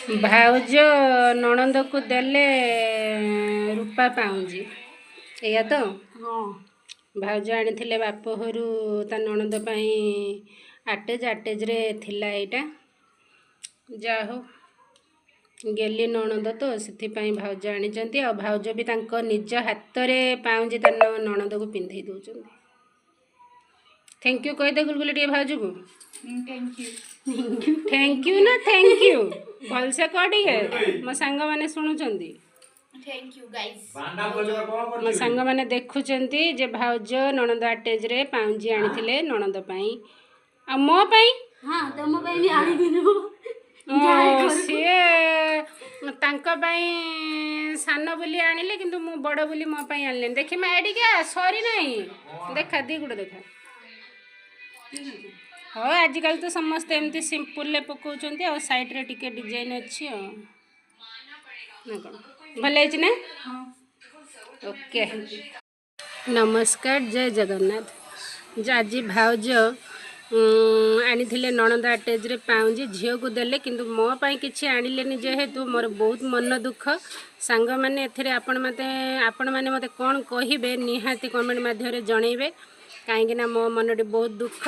भाउज नणंद को देले रूपा पाउंजी एया तो हाँ भाउज आनी बाप घरु ता नणंद आटेज रे थिला एटा जा हो गेली नणंद तो से भाउज आनी आ भाउज भी तांको निज हाथ में पाउंजी ता नणंद को पिंधे दौरान। थैंक यू कहीदे गुलगुली टे भाउज को थैंक यू ना थैंक यू भलसे कह टे मो सांग माने शुणुचंदी थैंक यू गाइस मो सांग माने देखुचंती जे भाउज नणंद आटेज रे पाउंजी आनी नणंद पई आ मो पई हां तम पई भी आनी दिनु सी तांको पई सान बोली आनिले किंतु मु बड़ बोली मो पई आनले देखि मा एडी क्या सॉरी नहीं देखा दी गुड देखा हाँ आजिकल तो समस्त एमती सिंपल ले पकाउछंती आ साइड रे टिके डिजाइन अछि ना कोन भले अछि ना ओके नमस्कार जय जगन्नाथ जाजी भाउज आनी नणंद आटेज रे पाउंजी झील को देले किंतु मो पाई किछि आनिलेनी जेहेतु मोर बहुत मन दुख सांग माने एथिरे आपण माने मते कोन कहिबे निहाती कमेंट माध्यम रे जणैबे काहेकि ना मो मनटी बहुत दुख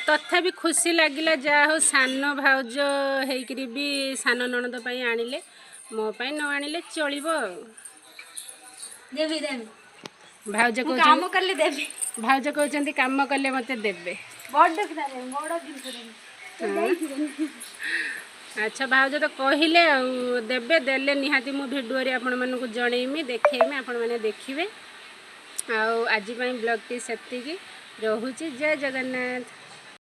तथापि खुशी लगिला जा हो सान भाउज हेकरी भी सान नणंद पाई आनिले मो पाई न आनिले चलिबो देवी देवी भाउज को काम करले देवी भाउज कहउचंती काम कले मते देबे बड़ देखदाले बड़ गिन अच्छा भाउज तो कहले देबे देले निहाती मु वीडियो रे आपण मानकु जणैमी देखेइमी आपण माने देखिबे आ आज ब्लॉग टी सेति की रहुची जय जगन्नाथ।